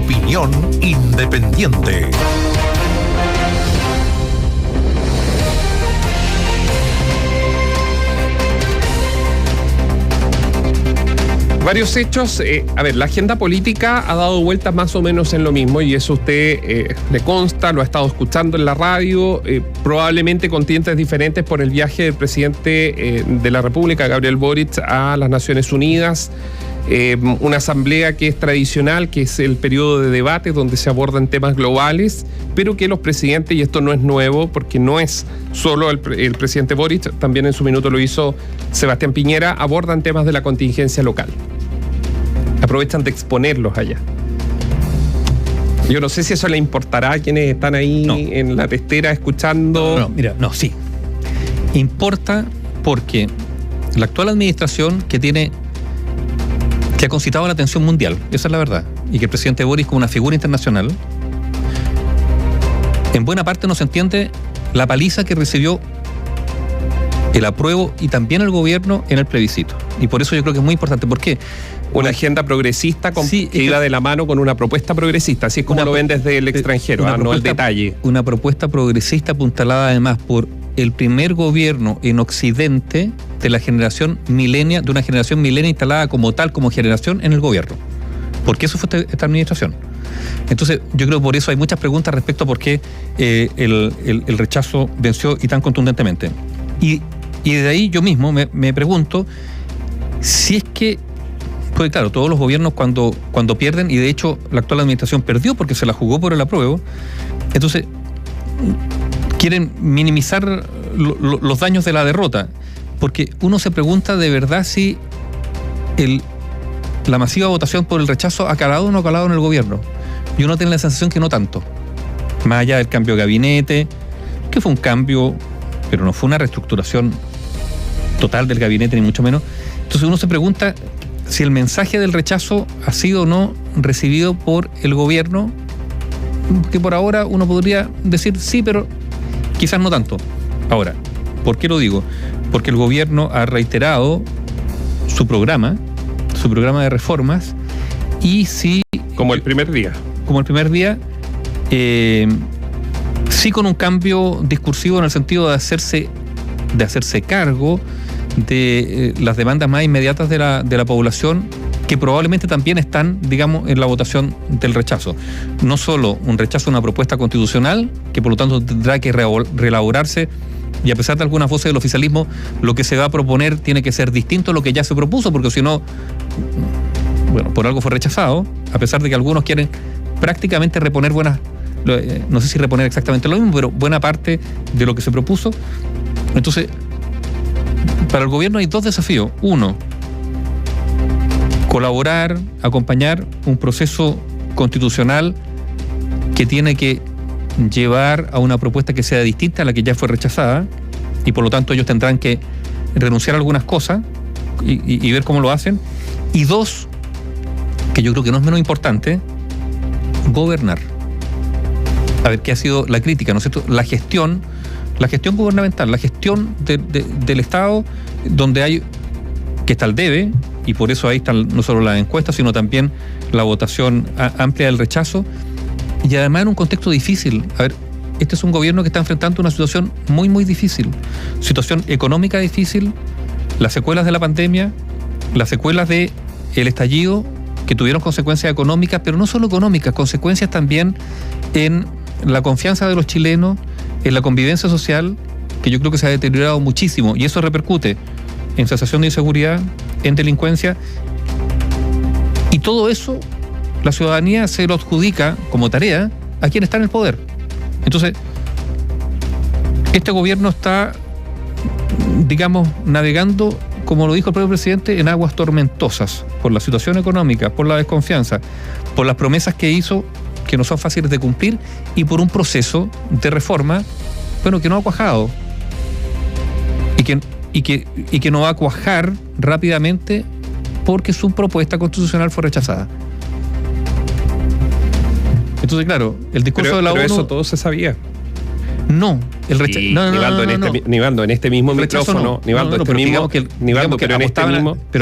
opinión independiente. Varios hechos. La agenda política ha dado vueltas más o menos en lo mismo y eso a usted le consta, lo ha estado escuchando en la radio, probablemente con tintes diferentes por el viaje del presidente de la República, Gabriel Boric, a las Naciones Unidas. Una asamblea que es tradicional, que es el periodo de debate donde se abordan temas globales, pero que los presidentes, y esto no es nuevo porque no es solo el presidente Boric, también en su minuto lo hizo Sebastián Piñera, abordan temas de la contingencia local. Aprovechan de exponerlos allá. Yo no sé si eso le importará a quienes están ahí en la testera escuchando. Sí. Importa porque la actual administración que ha concitado la atención mundial, esa es la verdad, y que el presidente Boric, como una figura internacional, en buena parte no se entiende la paliza que recibió el apruebo y también el gobierno en el plebiscito. Y por eso yo creo que es muy importante. ¿Por qué? Una agenda progresista que iba de la mano con una propuesta progresista, así es como lo ven desde el extranjero, no el detalle. Una propuesta progresista apuntalada además por el primer gobierno en Occidente de la generación milenia, de una generación milenia instalada como tal, como generación en el gobierno. Porque eso fue esta administración. Entonces, yo creo que por eso hay muchas preguntas respecto a por qué el rechazo venció y tan contundentemente. Y de ahí yo mismo me pregunto si es que, pues claro, todos los gobiernos cuando pierden, y de hecho la actual administración perdió porque se la jugó por el apruebo, entonces quieren minimizar los daños de la derrota, porque uno se pregunta de verdad si la masiva votación por el rechazo ha calado o no ha calado en el gobierno. Y uno tiene la sensación que no tanto. Más allá del cambio de gabinete, que fue un cambio, pero no fue una reestructuración total del gabinete, ni mucho menos. Entonces uno se pregunta si el mensaje del rechazo ha sido o no recibido por el gobierno, que por ahora uno podría decir sí, pero quizás no tanto. Ahora, ¿por qué lo digo? Porque el gobierno ha reiterado su programa de reformas, y sí... Como el primer día. Sí, con un cambio discursivo en el sentido de hacerse cargo de las demandas más inmediatas de la población, que probablemente también están, digamos, en la votación del rechazo. No solo un rechazo a una propuesta constitucional, que por lo tanto tendrá que reelaborarse, y a pesar de algunas voces del oficialismo, lo que se va a proponer tiene que ser distinto a lo que ya se propuso, porque si no, por algo fue rechazado, a pesar de que algunos quieren prácticamente reponer no sé si reponer exactamente lo mismo, pero buena parte de lo que se propuso. Entonces, para el gobierno hay dos desafíos. Uno, colaborar, acompañar un proceso constitucional que tiene que llevar a una propuesta que sea distinta a la que ya fue rechazada, y por lo tanto ellos tendrán que renunciar a algunas cosas y ver cómo lo hacen. Y dos, que yo creo que no es menos importante, gobernar. A ver qué ha sido la crítica, ¿no es cierto? La gestión gubernamental, la gestión del Estado, donde está el debe, y por eso ahí están no solo las encuestas, sino también la votación amplia del rechazo, y además en un contexto difícil. A ver, este es un gobierno que está enfrentando una situación muy, muy difícil. Situación económica difícil, las secuelas de la pandemia, las secuelas del estallido, que tuvieron consecuencias económicas, pero no solo económicas, consecuencias también en la confianza de los chilenos, en la convivencia social, que yo creo que se ha deteriorado muchísimo, y eso repercute en sensación de inseguridad, en delincuencia, y todo eso la ciudadanía se lo adjudica como tarea a quien está en el poder. Entonces, este gobierno está, digamos, navegando, como lo dijo el propio presidente, en aguas tormentosas, por la situación económica, por la desconfianza, por las promesas que hizo, que no son fáciles de cumplir, y por un proceso de reforma, que no ha cuajado, y que no va a cuajar rápidamente porque su propuesta constitucional fue rechazada. Entonces, claro, el discurso de la ONU... Pero eso todo se sabía. No, el rechazo... Sí, Nivaldo, en este mismo micrófono... Pero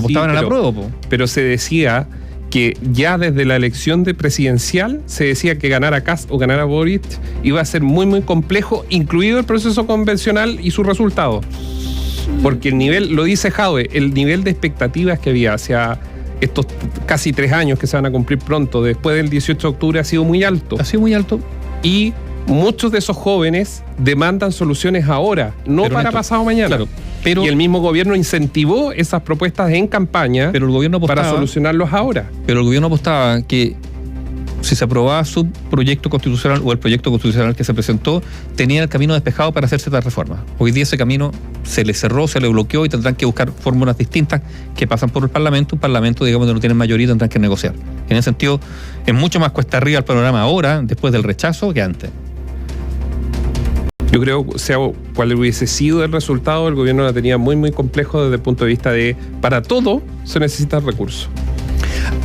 apostaban a la prueba. Pero se decía que ya desde la elección presidencial se decía que ganar a Kast o ganar a Boric iba a ser muy, muy complejo, incluido el proceso convencional y sus resultados. Porque el nivel, lo dice Jadwe, el nivel de expectativas que había hacia estos casi 3 años que se van a cumplir pronto, después del 18 de octubre, ha sido muy alto. Ha sido muy alto. Y muchos de esos jóvenes demandan soluciones ahora, no pero para pasado mañana. Claro, pero, y el mismo gobierno incentivó esas propuestas en campaña, pero el gobierno apostaba, para solucionarlos ahora. Pero el gobierno apostaba que si se aprobaba su proyecto constitucional o el proyecto constitucional que se presentó, tenía el camino despejado para hacer ciertas reformas. Hoy día ese camino se le cerró, se le bloqueó y tendrán que buscar fórmulas distintas que pasan por el Parlamento. Un Parlamento, digamos, que no tiene mayoría y tendrán que negociar. En ese sentido, es mucho más cuesta arriba el panorama ahora, después del rechazo, que antes. Yo creo, sea cual hubiese sido el resultado, el gobierno la tenía muy, muy complejo desde el punto de vista de, para todo se necesitan recursos.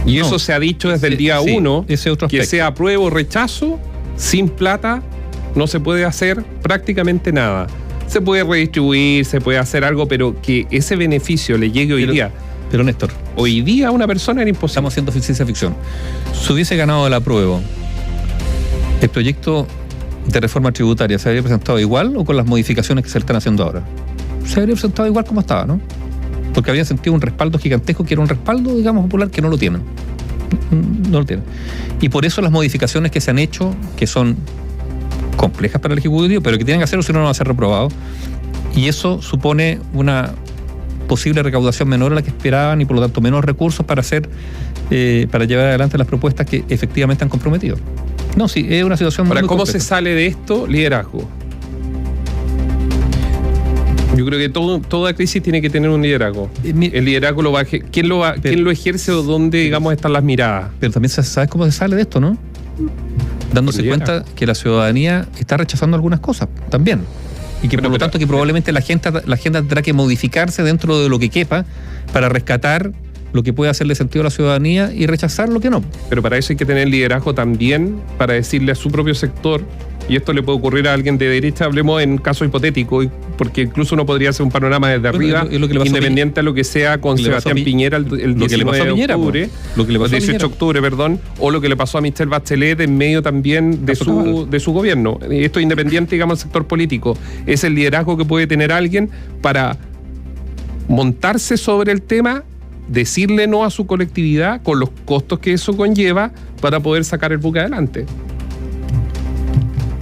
Y no, eso se ha dicho desde el día 1, que sea apruebo o rechazo, sin plata no se puede hacer prácticamente nada. Se puede redistribuir, se puede hacer algo, pero que ese beneficio le llegue hoy día. Pero Néstor, hoy día a una persona era imposible. Estamos haciendo ciencia ficción. Si hubiese ganado el apruebo, el proyecto de reforma tributaria se habría presentado igual o con las modificaciones que se están haciendo ahora. Se habría presentado igual como estaba, ¿no? Porque habían sentido un respaldo gigantesco que era un respaldo, digamos, popular, que no lo tienen. No lo tienen. Y por eso las modificaciones que se han hecho, que son complejas para el Ejecutivo, pero que tienen que hacerlo, si no, no van a ser reprobados. Y eso supone una posible recaudación menor a la que esperaban y por lo tanto menos recursos para hacer, para llevar adelante las propuestas que efectivamente han comprometido. No, sí, es una situación muy ¿cómo compleja. Se sale de esto? Liderazgo. Yo creo que toda crisis tiene que tener un liderazgo. El liderazgo lo va ¿quién lo ejerce o dónde, digamos, están las miradas? Pero también sabes cómo se sale de esto, ¿no? Dándose cuenta que la ciudadanía está rechazando algunas cosas también. Y que por lo tanto que probablemente la agenda tendrá que modificarse dentro de lo que quepa para rescatar lo que puede hacerle sentido a la ciudadanía y rechazar lo que no. Pero para eso hay que tener liderazgo también para decirle a su propio sector, y esto le puede ocurrir a alguien de derecha, hablemos en caso hipotético, porque incluso uno podría hacer un panorama desde arriba, independiente a lo que sea con Sebastián Piñera el 19 de octubre, el 18 de octubre, perdón, o lo que le pasó a Michelle Bachelet en medio también de su gobierno. Esto es independiente, digamos, del sector político. Es el liderazgo que puede tener alguien para montarse sobre el tema, decirle no a su colectividad con los costos que eso conlleva para poder sacar el buque adelante.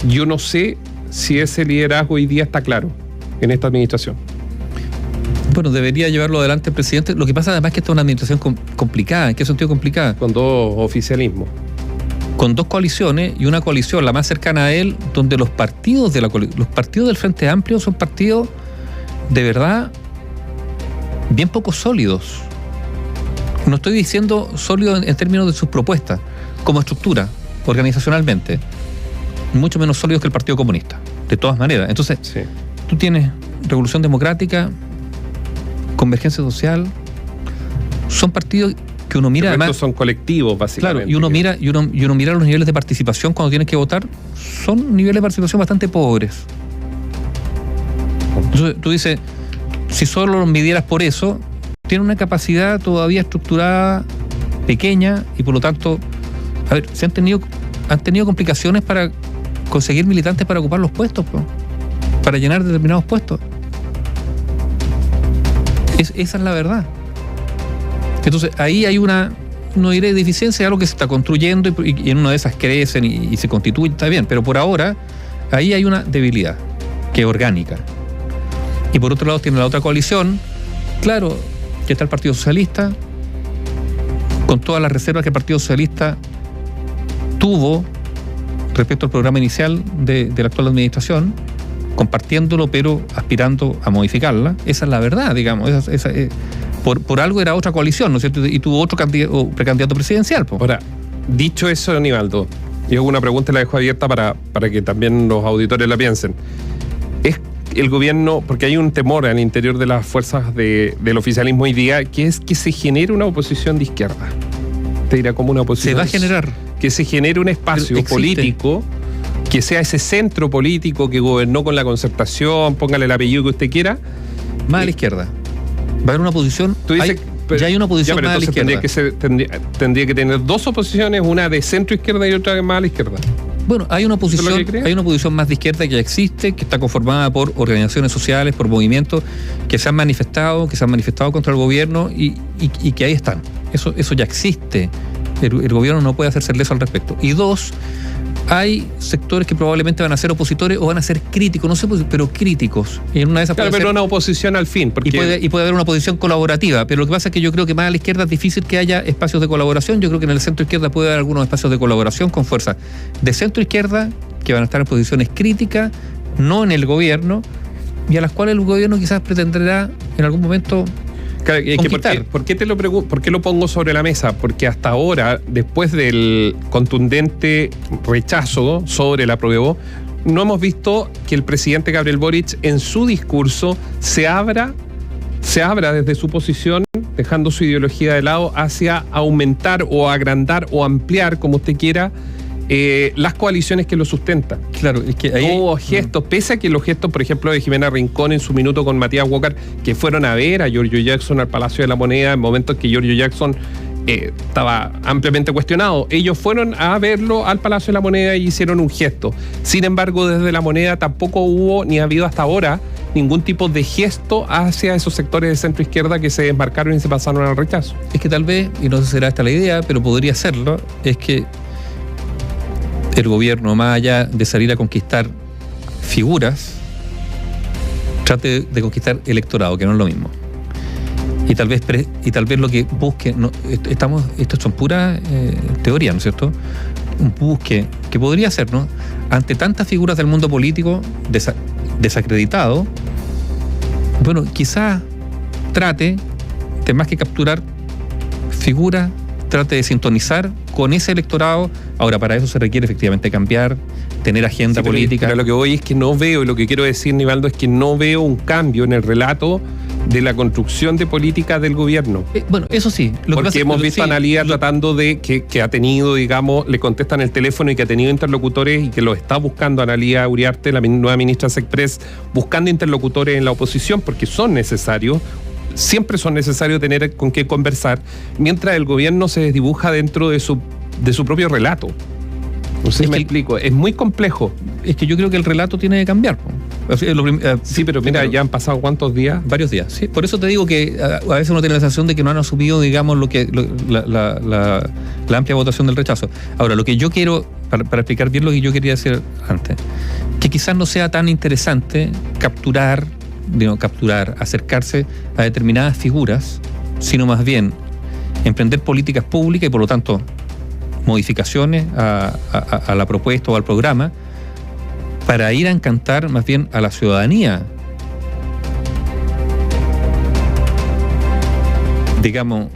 Yo no sé si ese liderazgo hoy día está claro en esta administración. Bueno, debería llevarlo adelante el presidente. Lo que pasa además es que esta es una administración complicada. ¿En qué sentido complicada? Con 2 oficialismos. Con 2 coaliciones y una coalición, la más cercana a él, donde los partidos del Frente Amplio son partidos de verdad bien poco sólidos. No estoy diciendo sólidos en términos de sus propuestas, como estructura, organizacionalmente. Mucho menos sólidos que el Partido Comunista, de todas maneras. Entonces, sí. Tú tienes Revolución Democrática, Convergencia Social, son partidos que uno mira además... son colectivos, básicamente. Claro, y uno mira los niveles de participación cuando tienes que votar, son niveles de participación bastante pobres. Entonces, tú dices, si solo los midieras por eso, tiene una capacidad todavía estructurada, pequeña, y por lo tanto, a ver, han tenido complicaciones para conseguir militantes para ocupar los puestos, para llenar determinados puestos. Esa es la verdad. Entonces, ahí hay no diré deficiencia, algo que se está construyendo y en una de esas crecen y se constituye, está bien, pero por ahora, ahí hay una debilidad, que es orgánica. Y por otro lado, tiene la otra coalición, claro, que está el Partido Socialista, con todas las reservas que el Partido Socialista tuvo respecto al programa inicial de la actual administración, compartiéndolo pero aspirando a modificarla. Esa es la verdad, digamos. Por algo era otra coalición, ¿no es cierto? Y tuvo otro precandidato presidencial. Ahora, dicho eso, Aníbaldo, y hago una pregunta y la dejo abierta para que también los auditores la piensen. ¿Es el gobierno, porque hay un temor al interior de las fuerzas del oficialismo hoy día, que es que se genere una oposición de izquierda? Te dirá como una oposición. Se va a generar. Que se genere un espacio político, que sea ese centro político que gobernó con la concertación, póngale el apellido que usted quiera. Más a la izquierda. Va a haber una oposición. Tú dices, ya hay una oposición más a la izquierda. Tendría que tener dos oposiciones, una de centro izquierda y otra más a la izquierda. Bueno, hay una oposición más de izquierda que ya existe, que está conformada por organizaciones sociales, por movimientos que se han manifestado contra el gobierno y que ahí están. Eso ya existe. El gobierno no puede hacerse leso al respecto. Y dos, hay sectores que probablemente van a ser opositores o van a ser críticos, no sé, pero críticos. Y en una de esas claro, pero una oposición al fin. Porque y puede haber una oposición colaborativa, pero lo que pasa es que yo creo que más a la izquierda es difícil que haya espacios de colaboración. Yo creo que en el centro izquierda puede haber algunos espacios de colaboración con fuerza de centro izquierda que van a estar en posiciones críticas, no en el gobierno, y a las cuales el gobierno quizás pretenderá en algún momento conquistar. ¿Por qué lo pongo sobre la mesa? Porque hasta ahora, después del contundente rechazo sobre la apruebo, no hemos visto que el presidente Gabriel Boric en su discurso se abra desde su posición, dejando su ideología de lado, hacia aumentar o agrandar o ampliar, como usted quiera, las coaliciones que lo sustentan. Claro, es que ahí hubo gestos, pese a que los gestos, por ejemplo, de Jimena Rincón en su minuto con Matías Walker, que fueron a ver a Giorgio Jackson al Palacio de la Moneda en momentos que Giorgio Jackson estaba ampliamente cuestionado. Ellos fueron a verlo al Palacio de la Moneda y hicieron un gesto. Sin embargo, desde la Moneda tampoco hubo, ni ha habido hasta ahora, ningún tipo de gesto hacia esos sectores de centro izquierda que se desmarcaron y se pasaron al rechazo. Es que tal vez, y no sé si será esta la idea, pero podría serlo, es que el gobierno, más allá de salir a conquistar figuras, trate de conquistar electorado, que no es lo mismo. Y tal vez lo que busque, esto son puras teorías, ¿no es cierto? Busque, que podría ser, ¿no? Ante tantas figuras del mundo político desacreditado, bueno, quizás trate, de más que capturar figuras, trate de sintonizar con ese electorado. Ahora, para eso se requiere efectivamente cambiar, tener agenda política. Pero lo que voy es que no veo, y lo que quiero decir, Nivaldo, es que no veo un cambio en el relato de la construcción de política del gobierno. Bueno, eso sí. Porque hemos visto a Analía tratando de que ha tenido, digamos, le contestan el teléfono y que ha tenido interlocutores y que lo está buscando Analía Uriarte, la nueva ministra de Sexpress, buscando interlocutores en la oposición porque son necesarios. Siempre son necesarios tener con qué conversar, mientras el gobierno se desdibuja dentro de su propio relato. No sé si me explico, es muy complejo. Es que yo creo que el relato tiene que cambiar. Sí, pero mira, ya han pasado ¿cuántos días? Varios días, sí. Por eso te digo que a veces uno tiene la sensación de que no han asumido, digamos, la amplia votación del rechazo. Ahora, lo que yo quiero, para explicar bien lo que yo quería decir antes, que quizás no sea tan interesante capturar, acercarse a determinadas figuras, sino más bien emprender políticas públicas y por lo tanto modificaciones a la propuesta o al programa para ir a encantar más bien a la ciudadanía. Digamos,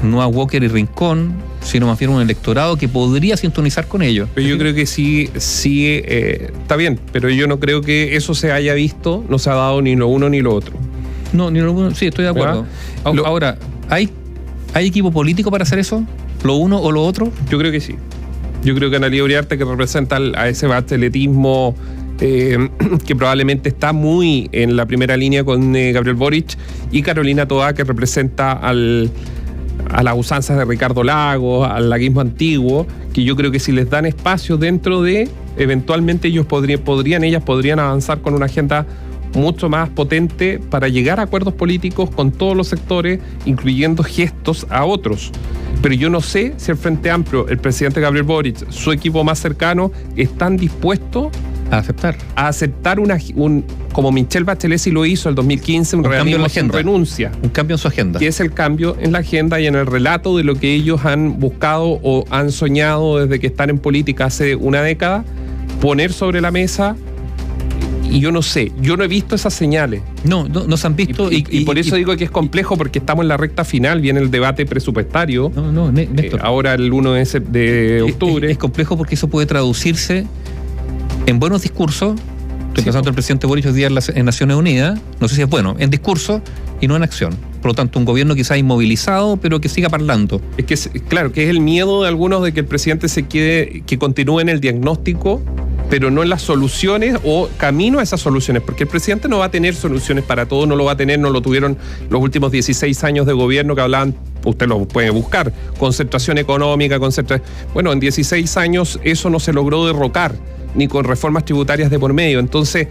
no a Walker y Rincón, sino más bien un electorado que podría sintonizar con ellos. Pero yo creo que sí, está bien, pero yo no creo que eso se haya visto, no se ha dado ni lo uno ni lo otro. No, ni lo uno, sí, estoy de acuerdo. Ahora, ¿hay equipo político para hacer eso? ¿Lo uno o lo otro? Yo creo que sí. Yo creo que Analía Uriarte, que representa a ese bacheletismo que probablemente está muy en la primera línea con Gabriel Boric, y Carolina Toá, que representa a las usanzas de Ricardo Lagos, al laguismo antiguo, que yo creo que si les dan espacio dentro de, eventualmente ellas podrían avanzar con una agenda mucho más potente para llegar a acuerdos políticos con todos los sectores, incluyendo gestos a otros. Pero yo no sé si el Frente Amplio, el presidente Gabriel Boric, su equipo más cercano, están dispuestos a aceptar como Michelle Bachelet sí lo hizo en el 2015, un realismo sin renuncia. Un cambio en su agenda. Que es el cambio en la agenda y en el relato de lo que ellos han buscado o han soñado desde que están en política hace una década, poner sobre la mesa. Y yo no sé, yo no he visto esas señales. No se han visto. Y por eso digo que es complejo, porque estamos en la recta final, viene el debate presupuestario. Néstor. Ahora el 1 de octubre. Es complejo porque eso puede traducirse en buenos discursos. Estoy pensando en el presidente Boric hoy día en Naciones Unidas. No sé si es bueno, en discurso y no en acción. Por lo tanto, un gobierno quizás inmovilizado, pero que siga parlando. Es que, claro, que es el miedo de algunos de que el presidente que continúe en el diagnóstico, pero no en las soluciones o camino a esas soluciones, porque el presidente no va a tener soluciones para todo, no lo va a tener, no lo tuvieron los últimos 16 años de gobierno que hablaban, usted lo puede buscar, concentración económica, bueno, en 16 años eso no se logró derrocar, ni con reformas tributarias de por medio. Entonces,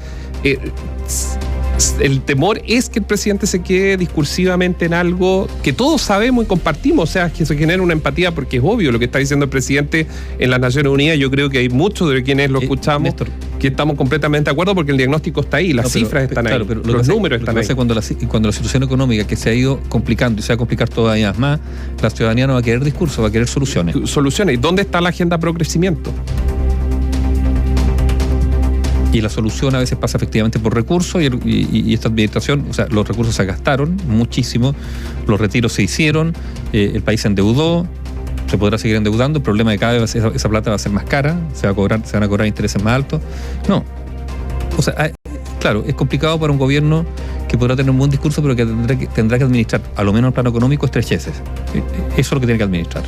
el temor es que el presidente se quede discursivamente en algo que todos sabemos y compartimos, o sea, que se genera una empatía, porque es obvio lo que está diciendo el presidente en las Naciones Unidas. Yo creo que hay muchos de quienes lo escuchamos, Néstor, que estamos completamente de acuerdo, porque el diagnóstico está ahí, las cifras están ahí, pero los números están ahí. Cuando la situación económica que se ha ido complicando y se va a complicar todavía más, la ciudadanía no va a querer discurso, va a querer soluciones. ¿Y dónde está la agenda pro crecimiento? Y la solución a veces pasa efectivamente por recursos y esta administración, o sea, los recursos se gastaron muchísimo, los retiros se hicieron, el país se endeudó, se podrá seguir endeudando, el problema es que cada vez esa plata va a ser más cara, se van a cobrar intereses más altos. No, o sea, claro, es complicado para un gobierno que podrá tener un buen discurso, pero que tendrá que administrar, a lo menos en el plano económico, estrecheces. Eso es lo que tiene que administrar.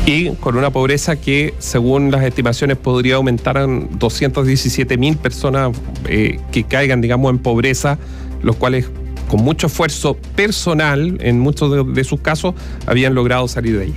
Y con una pobreza que, según las estimaciones, podría aumentar en 217.000 personas que caigan, digamos, en pobreza, los cuales, con mucho esfuerzo personal, en muchos de sus casos, habían logrado salir de ella.